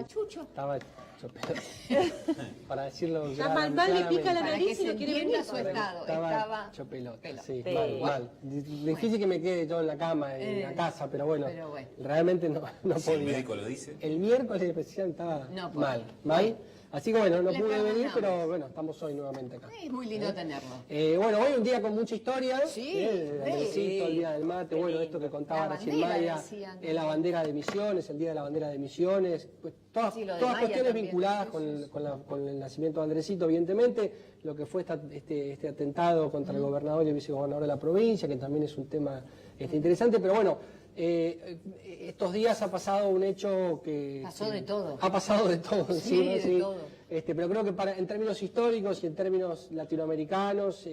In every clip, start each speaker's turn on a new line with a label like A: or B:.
A: Estaba chucho.
B: Estaba chopero. Para decirlo
A: Mal le pica la nariz y no quiere venir.
C: Su estado. Estaba
B: chopelota,
C: pelota.
B: sí, mal. Difícil que me quede yo en la cama, en la casa, pero bueno, realmente no podía.
D: Si el médico lo dice.
B: El miércoles recién estaba mal. Así que bueno, no pude venir, pero bueno, estamos hoy nuevamente acá.
C: Es muy lindo tenerlo.
B: Bueno, hoy un día con mucha historia.
C: Sí.
B: El Día del Mate, bueno, esto que contaba recién Maya, la bandera de Misiones, el Día de la bandera de Misiones, pues todas cuestiones vinculadas con el nacimiento de Andresito, evidentemente, lo que fue este atentado contra el gobernador y el vicegobernador de la provincia, que también es un tema interesante, pero bueno, estos días ha pasado un hecho que...
C: Pasó de todo.
B: Ha pasado de todo.
C: Sí, de todo.
B: Pero creo que en términos históricos y en términos latinoamericanos,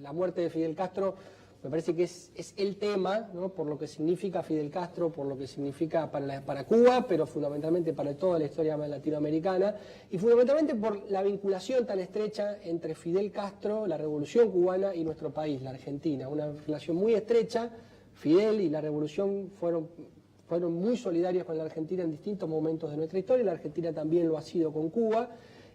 B: la muerte de Fidel Castro me parece que es el tema, ¿no? Por lo que significa Fidel Castro, por lo que significa para Cuba, pero fundamentalmente para toda la historia latinoamericana, y fundamentalmente por la vinculación tan estrecha entre Fidel Castro, la Revolución Cubana y nuestro país, la Argentina. Una relación muy estrecha. Fidel y la Revolución fueron muy solidarios con la Argentina en distintos momentos de nuestra historia, y la Argentina también lo ha sido con Cuba.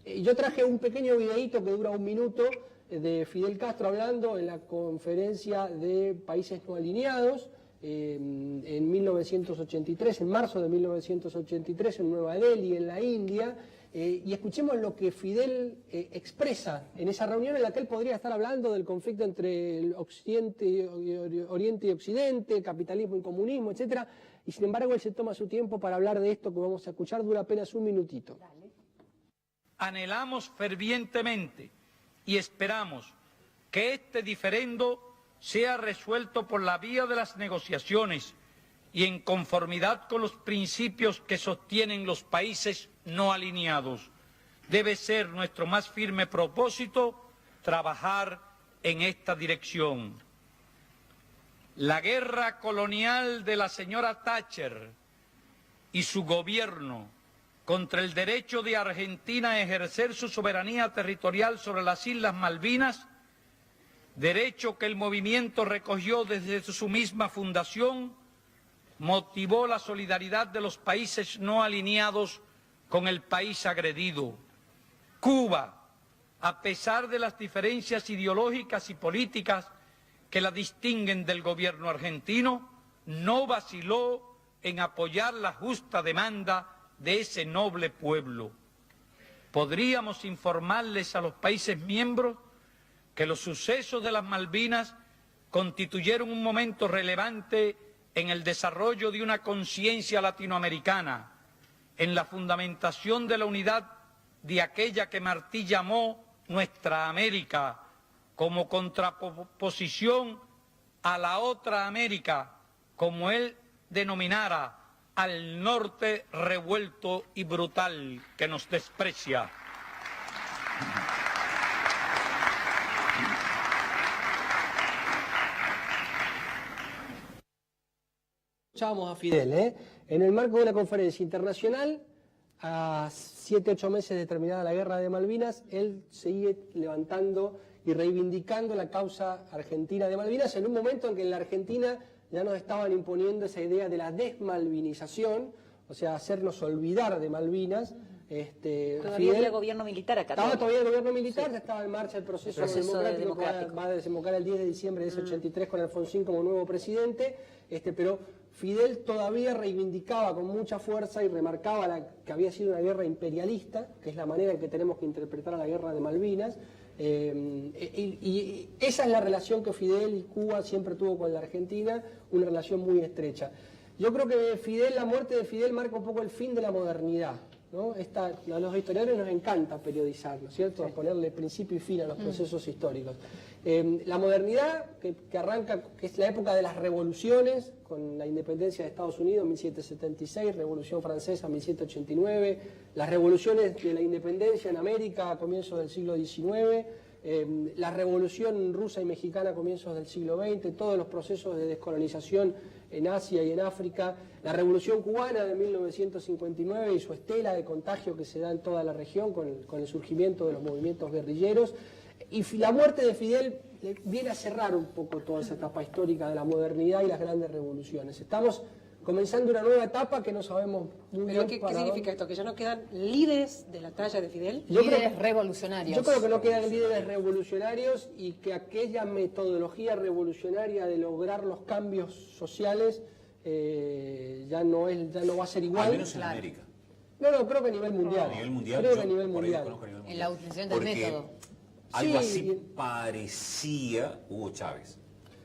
B: Yo traje un pequeño videíto que dura 1 minuto de Fidel Castro hablando en la conferencia de países no alineados en 1983, en marzo de 1983 en Nueva Delhi, en la India. Y escuchemos lo que Fidel expresa en esa reunión en la que él podría estar hablando del conflicto entre el Oriente y Occidente, capitalismo y comunismo, etcétera, y sin embargo él se toma su tiempo para hablar de esto que vamos a escuchar, dura apenas 1 minutito.
E: Anhelamos fervientemente y esperamos que este diferendo sea resuelto por la vía de las negociaciones y en conformidad con los principios que sostienen los países no alineados. Debe ser nuestro más firme propósito trabajar en esta dirección. La guerra colonial de la señora Thatcher y su gobierno contra el derecho de Argentina a ejercer su soberanía territorial sobre las Islas Malvinas, derecho que el movimiento recogió desde su misma fundación, motivó la solidaridad de los países no alineados con el país agredido. Cuba, a pesar de las diferencias ideológicas y políticas que la distinguen del gobierno argentino, no vaciló en apoyar la justa demanda de ese noble pueblo. Podríamos informarles a los países miembros que los sucesos de las Malvinas constituyeron un momento relevante en el desarrollo de una conciencia latinoamericana, en la fundamentación de la unidad de aquella que Martí llamó nuestra América, como contraposición a la otra América, como él denominara al norte revuelto y brutal que nos desprecia.
B: Escuchábamos a Fidel, en el marco de una conferencia internacional, a 7-8 meses de terminada la guerra de Malvinas, él sigue levantando y reivindicando la causa argentina de Malvinas en un momento en que en la Argentina ya nos estaban imponiendo esa idea de la desmalvinización, o sea, hacernos olvidar de Malvinas.
A: Todavía había gobierno militar acá.
B: Estaba todavía el gobierno militar, ya estaba en marcha el proceso democrático. Que va a desembocar el 10 de diciembre de ese 83 con Alfonsín como nuevo presidente, pero Fidel todavía reivindicaba con mucha fuerza y remarcaba que había sido una guerra imperialista, que es la manera en que tenemos que interpretar a la guerra de Malvinas, y esa es la relación que Fidel y Cuba siempre tuvo con la Argentina, una relación muy estrecha. Yo creo que la muerte de Fidel marca un poco el fin de la modernidad, ¿no? A los historiadores nos encanta periodizar, ¿no es cierto? Sí. Ponerle principio y fin a los procesos históricos. La modernidad, que arranca, que es la época de las revoluciones, con la independencia de Estados Unidos en 1776, Revolución Francesa en 1789, las revoluciones de la independencia en América a comienzos del siglo XIX, la revolución rusa y mexicana a comienzos del siglo XX, todos los procesos de descolonización en Asia y en África, la revolución cubana de 1959 y su estela de contagio que se da en toda la región con el surgimiento de los movimientos guerrilleros, y la muerte de Fidel viene a cerrar un poco toda esa etapa histórica de la modernidad y las grandes revoluciones. Estamos comenzando una nueva etapa que no sabemos muy
D: ¿Pero
B: bien
D: qué significa esto? ¿Que ya no quedan líderes de la talla de Fidel?
C: Líderes revolucionarios.
B: Yo creo que no quedan líderes revolucionarios y que aquella metodología revolucionaria de lograr los cambios sociales ya no va a ser igual.
F: Al menos en América.
B: No, creo que a nivel mundial.
F: A nivel mundial.
B: Creo que a nivel
F: por ahí
B: mundial.
F: desconozco a nivel mundial.
C: En la utilización del
F: Porque
C: método.
F: algo
B: Sí.
F: así parecía Hugo Chávez.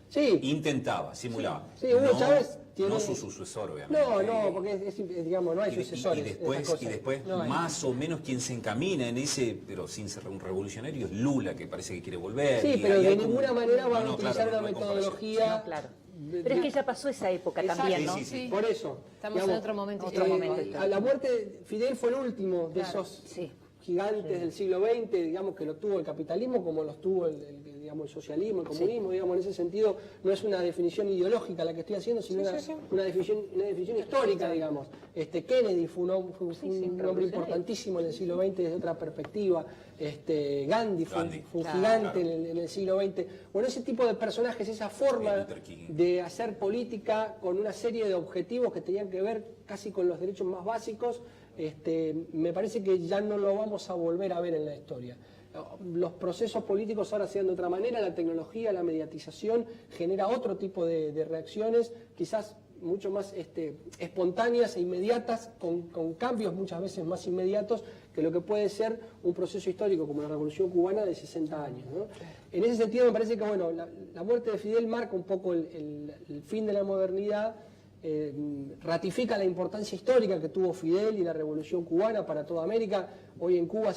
B: Sí.
F: Intentaba, simulaba.
B: Sí, Hugo
F: No-
B: Chávez tiene...
F: No su sucesor, obviamente.
B: No, porque digamos, no hay
F: Y
B: sucesores. de
F: después,
B: estas cosas.
F: y después
B: No hay.
F: más o menos quien se encamina en ese, pero sin ser un revolucionario, es Lula, que parece que quiere volver.
B: Sí,
F: y
B: pero
F: ahí
B: de
F: hay como-
B: ninguna manera van a
F: No,
B: utilizar
F: claro, no
B: una
F: hay comparación.
B: metodología...
A: No, claro. Pero es que ya pasó esa época también, ¿no?
F: Sí, sí.
B: Por eso.
C: Estamos en otro momento
A: Otro
C: histórico.
A: momento.
B: A la muerte de Fidel fue el último de esos
A: Sí.
B: gigantes del siglo XX, digamos, que lo tuvo el capitalismo como los tuvo digamos, el socialismo, el comunismo, digamos, en ese sentido no es una definición ideológica la que estoy haciendo, sino una definición histórica, digamos. Kennedy fue un hombre importantísimo en el siglo XX desde otra perspectiva. Gandhi fue un gigante en el siglo XX. Bueno, ese tipo de personajes, esa forma de hacer política con una serie de objetivos que tenían que ver casi con los derechos más básicos, me parece que ya no lo vamos a volver a ver en la historia. Los procesos políticos ahora se dan de otra manera, la tecnología, la mediatización genera otro tipo de reacciones, quizás mucho más espontáneas e inmediatas, con cambios muchas veces más inmediatos que lo que puede ser un proceso histórico como la Revolución Cubana de 60 años, ¿no? En ese sentido me parece que bueno, la muerte de Fidel marca un poco el fin de la modernidad, ratifica la importancia histórica que tuvo Fidel y la Revolución Cubana para toda América. Hoy en Cuba,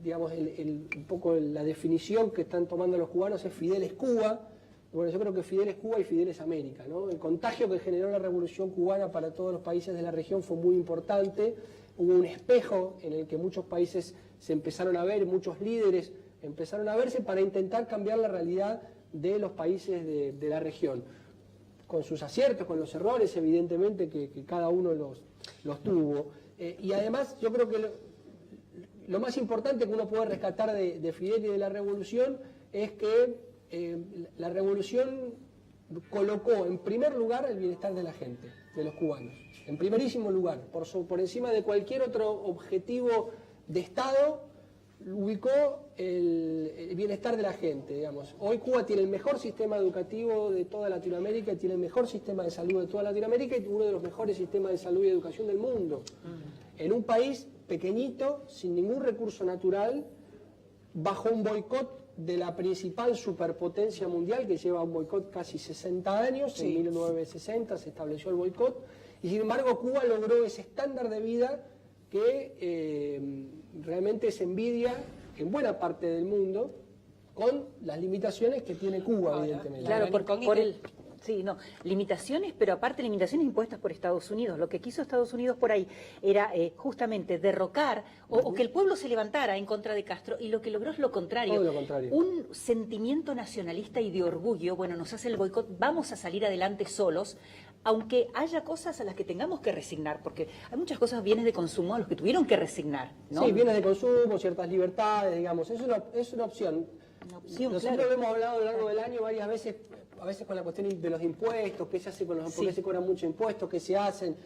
B: digamos, un poco la definición que están tomando los cubanos es Fidel es Cuba. Bueno, yo creo que Fidel es Cuba y Fidel es América, ¿no? El contagio que generó la Revolución Cubana para todos los países de la región fue muy importante. Hubo un espejo en el que muchos países se empezaron a ver, muchos líderes empezaron a verse para intentar cambiar la realidad de los países de la región, con sus aciertos, con los errores, evidentemente, que cada uno los tuvo. Y además, yo creo que lo más importante que uno puede rescatar de Fidel y de la Revolución es que la Revolución colocó en primer lugar el bienestar de la gente, de los cubanos, en primerísimo lugar, por encima de cualquier otro objetivo de Estado, ubicó el bienestar de la gente, digamos. Hoy Cuba tiene el mejor sistema educativo de toda Latinoamérica, tiene el mejor sistema de salud de toda Latinoamérica y uno de los mejores sistemas de salud y educación del mundo. En un país pequeñito, sin ningún recurso natural, bajo un boicot de la principal superpotencia mundial, que lleva un boicot casi 60 años, en 1960 se estableció el boicot, y sin embargo Cuba logró ese estándar de vida que realmente se envidia en buena parte del mundo, con las limitaciones que tiene Cuba, evidentemente.
A: Claro, sí, no, limitaciones, pero aparte limitaciones impuestas por Estados Unidos. Lo que quiso Estados Unidos por ahí era justamente derrocar o que el pueblo se levantara en contra de Castro, y lo que logró es lo contrario.
B: Todo lo contrario.
A: Un sentimiento nacionalista y de orgullo, bueno, nos hace el boicot, vamos a salir adelante solos, aunque haya cosas a las que tengamos que resignar, porque hay muchas cosas, bienes de consumo a los que tuvieron que resignar, ¿no?
B: Sí, bienes de consumo, ciertas libertades, digamos, es una opción. Nosotros
A: claro.
B: lo hemos hablado a lo largo del año varias veces, a veces con la cuestión de los impuestos, qué se hace con los, por qué se cobran muchos impuestos, qué se hacen.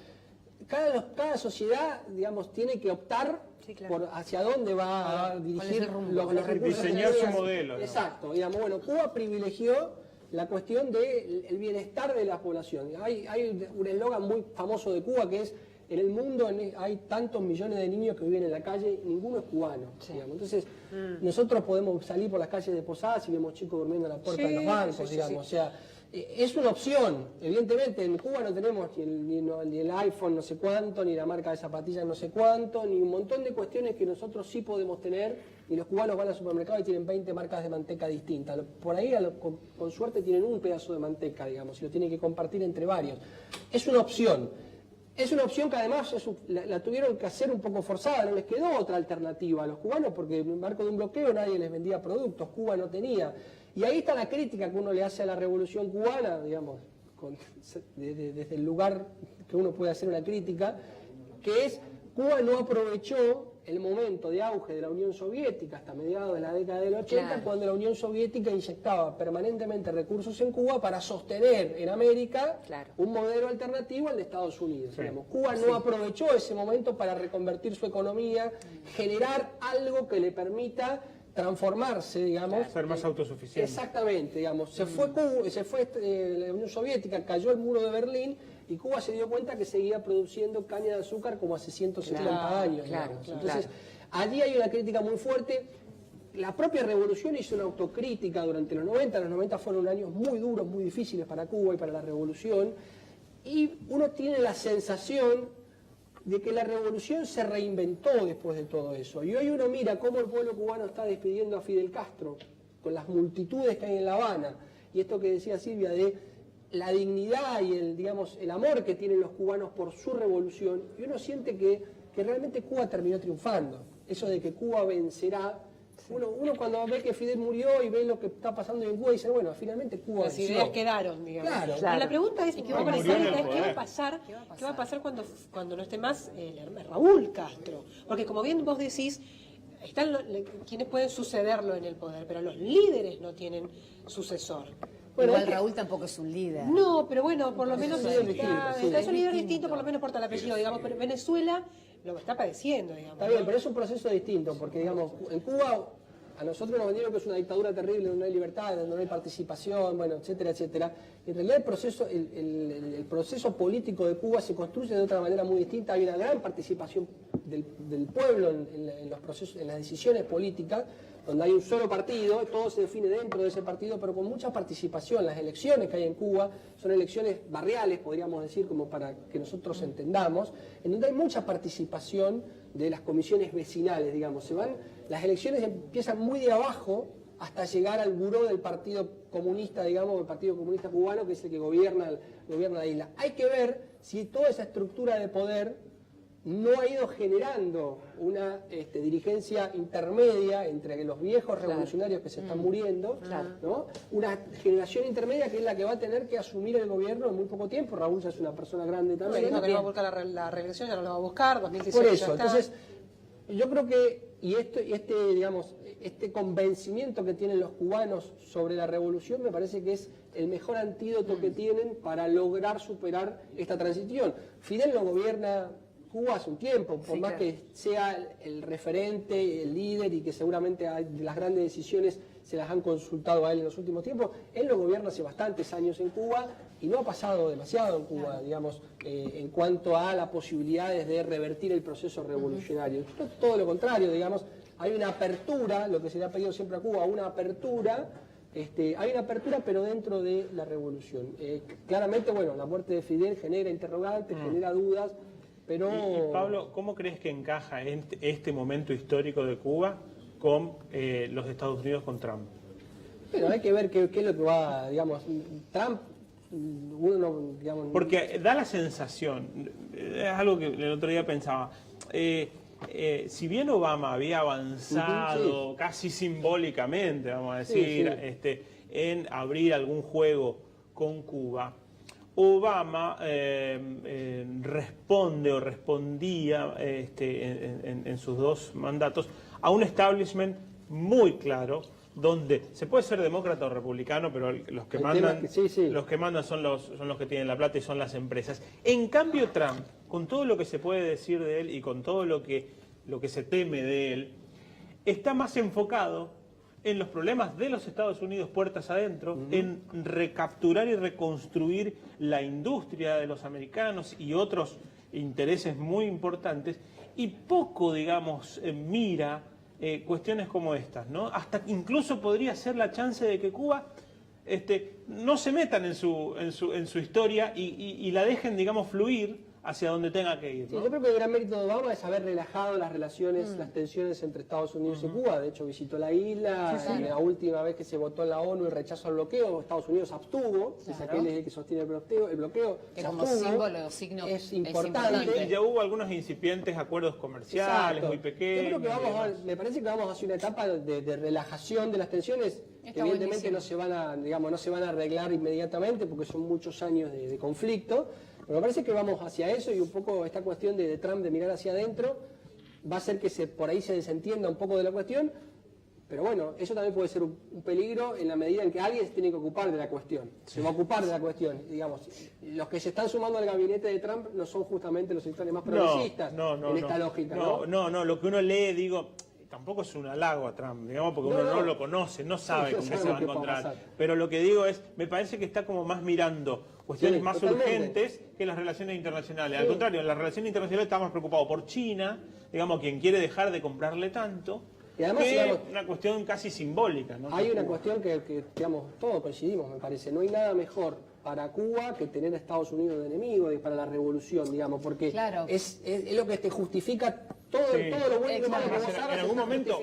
B: Cada sociedad, digamos, tiene que optar por hacia dónde va a dirigir los recursos.
G: Diseñar su modelo, ¿no?
B: Exacto, digamos, bueno, Cuba privilegió la cuestión del bienestar de la población. Hay un eslogan muy famoso de Cuba que es: en el mundo hay tantos millones de niños que viven en la calle, ninguno es cubano. Digamos. Entonces, nosotros podemos salir por las calles de Posadas y vemos chicos durmiendo en la puerta de los bancos, digamos. O sea, es una opción. Evidentemente, en Cuba no tenemos ni el iPhone no sé cuánto, ni la marca de zapatillas no sé cuánto, ni un montón de cuestiones que nosotros sí podemos tener, y los cubanos van al supermercado y tienen 20 marcas de manteca distintas. Por ahí, con suerte, tienen un pedazo de manteca, digamos, y lo tienen que compartir entre varios. Es una opción. Es una opción que además la tuvieron que hacer un poco forzada, no les quedó otra alternativa a los cubanos, porque en el marco de un bloqueo nadie les vendía productos, Cuba no tenía. Y ahí está la crítica que uno le hace a la Revolución Cubana, digamos, desde el lugar que uno puede hacer una crítica, que es: Cuba no aprovechó el momento de auge de la Unión Soviética hasta mediados de la década del 80,
C: Claro.
B: cuando la Unión Soviética inyectaba permanentemente recursos en Cuba para sostener en América
A: Claro.
B: un modelo alternativo al de Estados Unidos. Digamos. Cuba no aprovechó ese momento para reconvertir su economía, generar algo que le permita transformarse, digamos.
G: Ser más autosuficiente.
B: Exactamente, digamos. Se fue Cuba, la Unión Soviética, cayó el muro de Berlín y Cuba se dio cuenta que seguía produciendo caña de azúcar como hace 170 años.
A: claro,
B: digamos. Entonces, allí hay una crítica muy fuerte. La propia revolución hizo una autocrítica durante los 90. Los 90 fueron años muy duros, muy difíciles para Cuba y para la revolución. Y uno tiene la sensación de que la revolución se reinventó después de todo eso. Y hoy uno mira cómo el pueblo cubano está despidiendo a Fidel Castro, con las multitudes que hay en La Habana. Y esto que decía Silvia de la dignidad y el amor que tienen los cubanos por su revolución, y uno siente que realmente Cuba terminó triunfando. Eso de que Cuba vencerá, uno cuando ve que Fidel murió y ve lo que está pasando en Cuba, dice, bueno, finalmente Cuba
D: Las
B: venció.
D: ideas quedaron, digamos.
B: Claro.
D: Pero la pregunta es,
C: qué
D: ¿qué
C: va a
D: va a
C: pasar?
D: ¿Qué va a pasar cuando no esté más Raúl Castro? Porque como bien vos decís, están quienes pueden sucederlo en el poder, pero los líderes no tienen sucesor.
B: Bueno,
C: Igual
B: es que-
C: Raúl tampoco es un líder.
D: No, pero bueno, por lo menos
B: un líder distinto, sí.
D: es un líder distinto, por lo menos porta el apellido, digamos, pero Venezuela lo está padeciendo, digamos.
B: Está bien, pero es un proceso distinto, porque digamos, en Cuba a nosotros nos vendieron que es una dictadura terrible, donde no hay libertad, donde no hay participación, bueno, etcétera, etcétera. Y en realidad el proceso político de Cuba se construye de otra manera muy distinta. Hay una gran participación del pueblo en los procesos, en las decisiones políticas, donde hay un solo partido, todo se define dentro de ese partido, pero con mucha participación. Las elecciones que hay en Cuba son elecciones barriales, podríamos decir, como para que nosotros entendamos, en donde hay mucha participación de las comisiones vecinales, digamos. Las elecciones empiezan muy de abajo hasta llegar al buró del Partido Comunista, digamos, del Partido Comunista Cubano, que es el que gobierna la isla. Hay que ver si toda esa estructura de poder no ha ido generando una dirigencia intermedia entre los viejos revolucionarios que se están muriendo, ¿no? Una generación intermedia que es la que va a tener que asumir el gobierno en muy poco tiempo. Raúl ya es una persona grande también.
D: Dijo que no va a buscar la reelección, ya no la va a buscar, 2018
B: Por
D: ya
B: eso,
D: está.
B: entonces, yo creo que, este convencimiento que tienen los cubanos sobre la revolución me parece que es el mejor antídoto que tienen para lograr superar esta transición. Fidel no gobierna Cuba hace un tiempo, por más que sea el referente, el líder y que seguramente las grandes decisiones se las han consultado a él en los últimos tiempos, él lo gobierna hace bastantes años en Cuba y no ha pasado demasiado en Cuba, digamos, en cuanto a las posibilidades de revertir el proceso revolucionario. Todo lo contrario, digamos, hay una apertura, lo que se le ha pedido siempre a Cuba, una apertura. Hay una apertura, pero dentro de la revolución. Claramente, bueno, la muerte de Fidel genera interrogantes, genera dudas, pero...
G: Y, Pablo, ¿cómo crees que encaja este momento histórico de Cuba con los Estados Unidos con Trump?
B: Bueno, hay que ver qué es lo que va, digamos, Trump, uno no, digamos...
G: Porque da la sensación, es algo que el otro día pensaba, si bien Obama había avanzado casi simbólicamente, vamos a decir, en abrir algún juego con Cuba, Obama responde o respondía en sus dos mandatos a un establishment muy claro, donde se puede ser demócrata o republicano, pero los que mandan, los que mandan son los que tienen la plata y son las empresas. En cambio, Trump, con todo lo que se puede decir de él y con todo lo que se teme de él, está más enfocado en los problemas de los Estados Unidos puertas adentro, en recapturar y reconstruir la industria de los americanos y otros intereses muy importantes, y poco, digamos, mira cuestiones como estas, ¿no? Hasta incluso podría ser la chance de que Cuba no se metan en su historia y la dejen, digamos, fluir hacia donde tenga que ir, ¿no?
B: Sí, yo creo que el gran mérito de Obama es haber relajado las relaciones, las tensiones entre Estados Unidos y Cuba. De hecho, visitó la isla, la última vez que se votó en la ONU el rechazo al bloqueo, Estados Unidos abstuvo, es aquel que sostiene el bloqueo
C: Que
B: se
C: como
B: abstuvo,
C: símbolo, signo,
B: es importante.
G: Y ya hubo algunos incipientes acuerdos comerciales,
B: Exacto.
G: muy pequeños.
B: Yo creo que me parece que vamos hacia una etapa de relajación de las tensiones.
C: Está
B: Evidentemente
C: buenísimo.
B: no se van a arreglar inmediatamente porque son muchos años de conflicto. Pero me parece que vamos hacia eso y un poco esta cuestión de Trump de mirar hacia adentro va a hacer que por ahí se desentienda un poco de la cuestión, pero bueno, eso también puede ser un peligro en la medida en que alguien se tiene que ocupar de la cuestión, se va a ocupar de la cuestión, digamos. Los que se están sumando al gabinete de Trump no son justamente los sectores más progresistas en esta lógica, ¿no?
G: No, lo que uno lee, digo, tampoco es un halago a Trump, digamos, porque uno no lo conoce, no sabe con qué se va a encontrar. Pero lo que digo es, me parece que está como más mirando cuestiones más urgentes que las relaciones internacionales. Al contrario, en las relaciones internacionales está más preocupado por China, digamos, quien quiere dejar de comprarle tanto. Y además, digamos, una cuestión casi simbólica, ¿no?
B: Hay una cuestión que, digamos, todos coincidimos, me parece. No hay nada mejor para Cuba que tener a Estados Unidos de enemigo y para la revolución, digamos, porque es lo que te justifica todo lo bueno y malo que vos hagas.
G: En algún momento,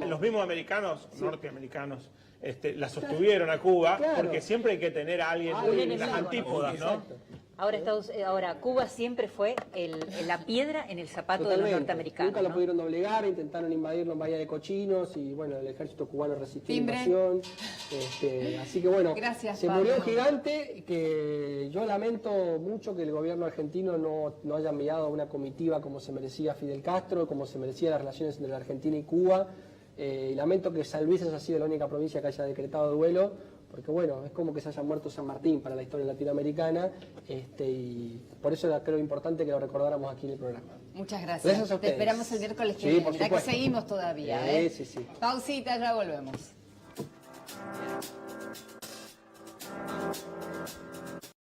G: los mismos americanos, norteamericanos, la sostuvieron a Cuba, porque siempre hay que tener a alguien en las antípodas, ¿no?
A: Ahora, Cuba siempre fue la piedra en el zapato de los norteamericanos.
B: Nunca lo pudieron doblegar, intentaron invadirlo en Bahía de Cochinos y bueno, el ejército cubano resistió la invasión. Así que bueno, se murió un gigante que yo lamento mucho que el gobierno argentino no haya enviado una comitiva como se merecía Fidel Castro, como se merecía las relaciones entre la Argentina y Cuba. Y lamento que San Luis haya sido la única provincia que haya decretado duelo. Porque bueno, es como que se haya muerto San Martín para la historia latinoamericana y por eso creo importante que lo recordáramos aquí en el programa.
C: Muchas gracias.
B: Gracias a ustedes.
C: Te esperamos el miércoles que
B: Sí,
C: viene.
B: por
C: Mirá que
B: supuesto.
C: seguimos todavía.
B: Sí.
C: Pausita, ya volvemos.